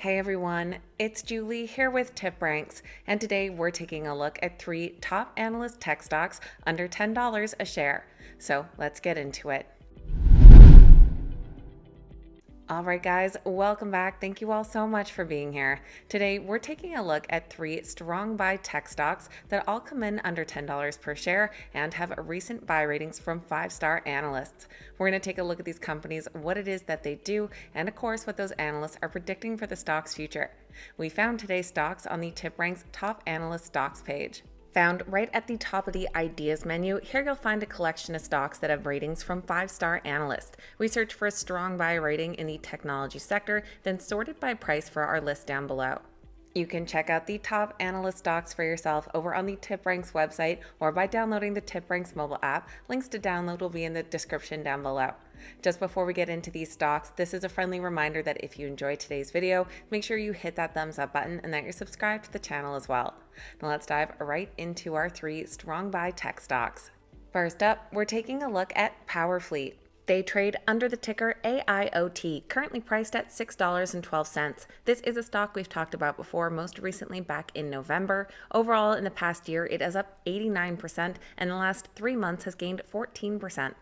Hey everyone, it's Julie here with TipRanks, and today we're taking a look at 3 top analyst tech stocks under $10 a share. So let's get into it. Alright guys, welcome back. Thank you all so much for being here. Today we're taking a look at 3 strong buy tech stocks that all come in under $10 per share and have recent buy ratings from 5-star analysts. We're going to take a look at these companies, what it is that they do, and of course what those analysts are predicting for the stock's future. We found today's stocks on the TipRanks Top Analyst Stocks page. Found right at the top of the Ideas menu, here you'll find a collection of stocks that have ratings from 5-star analysts. We search for a strong buy rating in the technology sector, then sorted by price for our list down below. You can check out the top analyst stocks for yourself over on the TipRanks website or by downloading the TipRanks mobile app. Links to download will be in the description down below. Just before we get into these stocks, this is a friendly reminder that if you enjoyed today's video, make sure you hit that thumbs up button and that you're subscribed to the channel as well. Now let's dive right into our 3 strong buy tech stocks. First up, we're taking a look at Poewrfleet. They trade under the ticker AIOT, currently priced at $6.12. This is a stock we've talked about before, most recently back in November. Overall, in the past year, it is up 89%, and the last 3 months has gained 14%.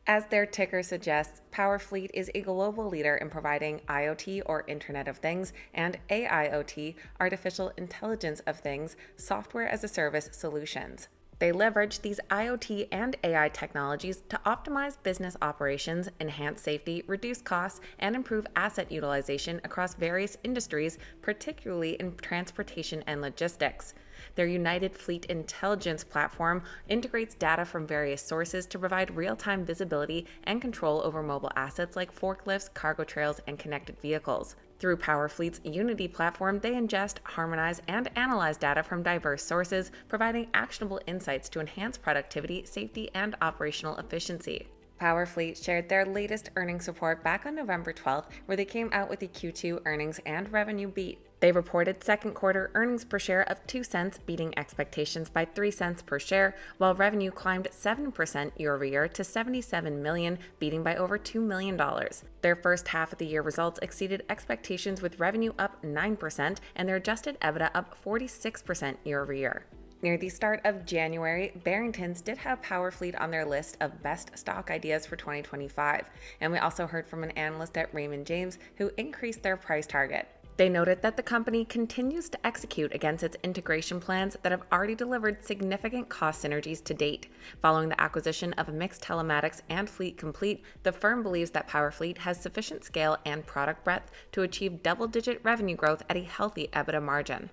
As their ticker suggests, Poewrfleet is a global leader in providing IoT or Internet of Things and AIoT, Artificial Intelligence of Things, software as a service solutions. They leverage these IoT and AI technologies to optimize business operations, enhance safety, reduce costs, and improve asset utilization across various industries, particularly in transportation and logistics. Their United Fleet Intelligence platform integrates data from various sources to provide real-time visibility and control over mobile assets like forklifts, cargo trails, and connected vehicles. Through Poewrfleet's Unity platform, they ingest, harmonize, and analyze data from diverse sources, providing actionable insights to enhance productivity, safety, and operational efficiency. Poewrfleet shared their latest earnings report back on November 12th, where they came out with a Q2 earnings and revenue beat. They reported second quarter earnings per share of 2 cents, beating expectations by 3 cents per share, while revenue climbed 7% year over year to $77 million, beating by over $2 million. Their first half of the year results exceeded expectations, with revenue up 9% and their adjusted EBITDA up 46% year over year. Near the start of January, Barrington's did have Poewrfleet on their list of best stock ideas for 2025, and we also heard from an analyst at Raymond James who increased their price target. They noted that the company continues to execute against its integration plans that have already delivered significant cost synergies to date. Following the acquisition of Mixed Telematics and Fleet Complete, the firm believes that Poewrfleet has sufficient scale and product breadth to achieve double-digit revenue growth at a healthy EBITDA margin.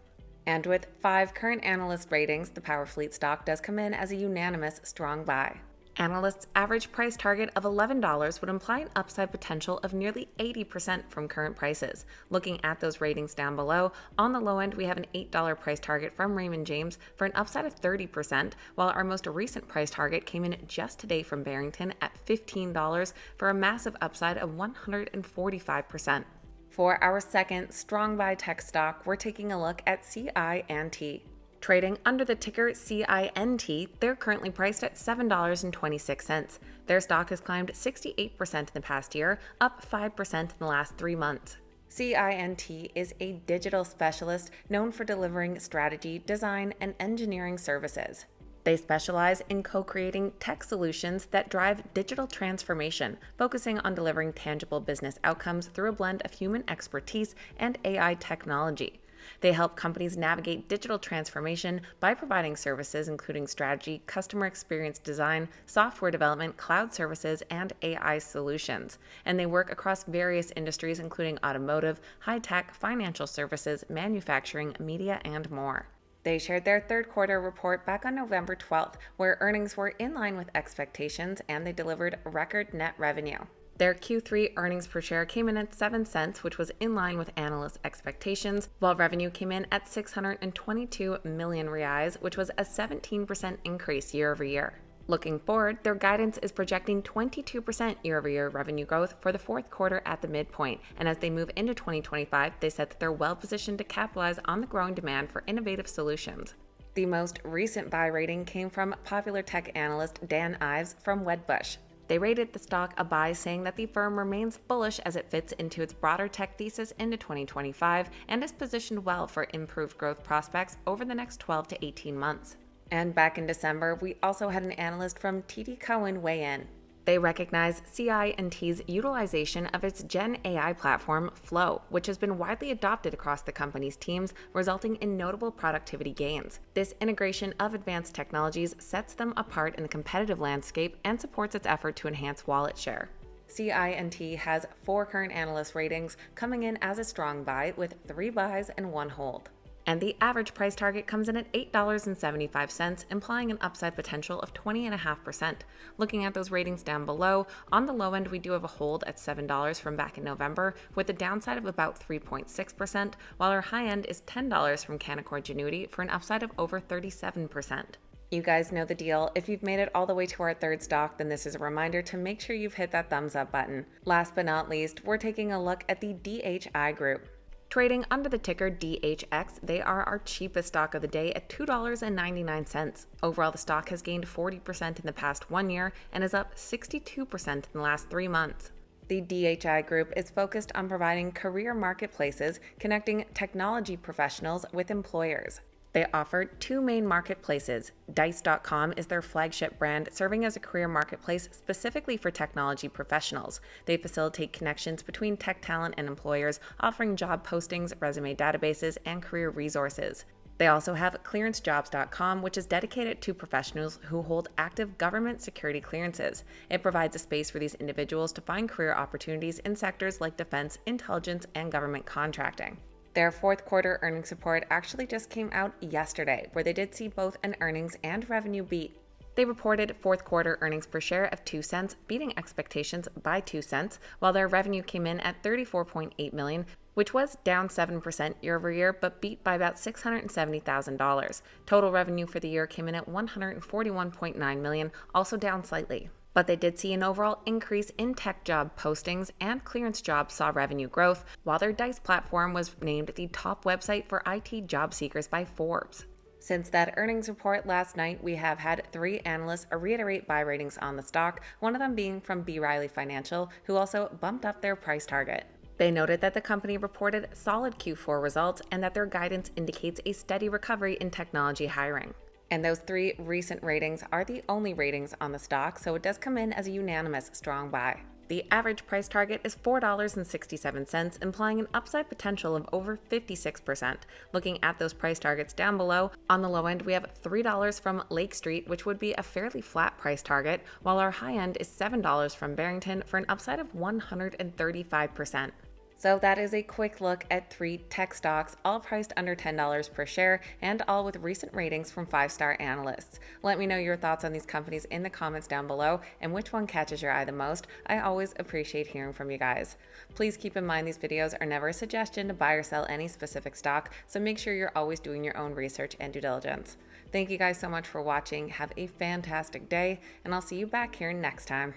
And with 5 current analyst ratings, the Poewrfleet stock does come in as a unanimous strong buy. Analysts' average price target of $11 would imply an upside potential of nearly 80% from current prices. Looking at those ratings down below, on the low end we have an $8 price target from Raymond James for an upside of 30%, while our most recent price target came in just today from Barrington at $15 for a massive upside of 145%. For our second strong buy tech stock, we're taking a look at CI&T. Trading under the ticker CI&T, they're currently priced at $7.26. Their stock has climbed 68% in the past year, up 5% in the last 3 months. CI&T is a digital specialist known for delivering strategy, design, and engineering services. They specialize in co-creating tech solutions that drive digital transformation, focusing on delivering tangible business outcomes through a blend of human expertise and AI technology. They help companies navigate digital transformation by providing services including strategy, customer experience design, software development, cloud services, and AI solutions. And they work across various industries including automotive, high-tech, financial services, manufacturing, media, and more. They shared their third quarter report back on November 12th, where earnings were in line with expectations and they delivered record net revenue. Their Q3 earnings per share came in at 7 cents, which was in line with analyst expectations, while revenue came in at 622 million reais, which was a 17% increase year over year. Looking forward, their guidance is projecting 22% year-over-year revenue growth for the fourth quarter at the midpoint, and as they move into 2025, they said that they're well-positioned to capitalize on the growing demand for innovative solutions. The most recent buy rating came from popular tech analyst Dan Ives from Wedbush. They rated the stock a buy, saying that the firm remains bullish as it fits into its broader tech thesis into 2025 and is positioned well for improved growth prospects over the next 12 to 18 months. And back in December, we also had an analyst from TD Cowen weigh in. They recognize CI&T's utilization of its Gen AI platform, Flow, which has been widely adopted across the company's teams, resulting in notable productivity gains. This integration of advanced technologies sets them apart in the competitive landscape and supports its effort to enhance wallet share. CI&T has 4 current analyst ratings, coming in as a strong buy with 3 buys and 1 hold. And the average price target comes in at $8.75, implying an upside potential of 20.5%. Looking at those ratings down below, on the low end we do have a hold at $7 from back in November, with a downside of about 3.6%, while our high end is $10 from Canaccord Genuity for an upside of over 37%. You guys know the deal. If you've made it all the way to our third stock, then this is a reminder to make sure you've hit that thumbs up button. Last but not least, we're taking a look at the DHI Group. Trading under the ticker DHX, they are our cheapest stock of the day at $2.99. Overall, the stock has gained 40% in the past 1 year and is up 62% in the last 3 months. The DHI Group is focused on providing career marketplaces connecting technology professionals with employers. They offer 2 main marketplaces. Dice.com is their flagship brand, serving as a career marketplace specifically for technology professionals. They facilitate connections between tech talent and employers, offering job postings, resume databases, and career resources. They also have clearancejobs.com, which is dedicated to professionals who hold active government security clearances. It provides a space for these individuals to find career opportunities in sectors like defense, intelligence, and government contracting. Their fourth quarter earnings report actually just came out yesterday, where they did see both an earnings and revenue beat. They reported fourth quarter earnings per share of 2 cents, beating expectations by 2 cents, while their revenue came in at $34.8 million, which was down 7% year over year, but beat by about $670,000. Total revenue for the year came in at $141.9 million, also down slightly. But they did see an overall increase in tech job postings, and clearance jobs saw revenue growth, while their Dice platform was named the top website for IT job seekers by Forbes. Since that earnings report last night, we have had 3 analysts reiterate buy ratings on the stock, one of them being from B. Riley Financial, who also bumped up their price target. They noted that the company reported solid Q4 results and that their guidance indicates a steady recovery in technology hiring. And those 3 recent ratings are the only ratings on the stock, so it does come in as a unanimous strong buy. The average price target is $4.67, implying an upside potential of over 56%. Looking at those price targets down below, on the low end we have $3 from Lake Street, which would be a fairly flat price target, while our high end is $7 from Barrington for an upside of 135%. So that is a quick look at 3 tech stocks, all priced under $10 per share and all with recent ratings from 5-star analysts. Let me know your thoughts on these companies in the comments down below and which one catches your eye the most. I always appreciate hearing from you guys. Please keep in mind these videos are never a suggestion to buy or sell any specific stock, so make sure you're always doing your own research and due diligence. Thank you guys so much for watching. Have a fantastic day, and I'll see you back here next time.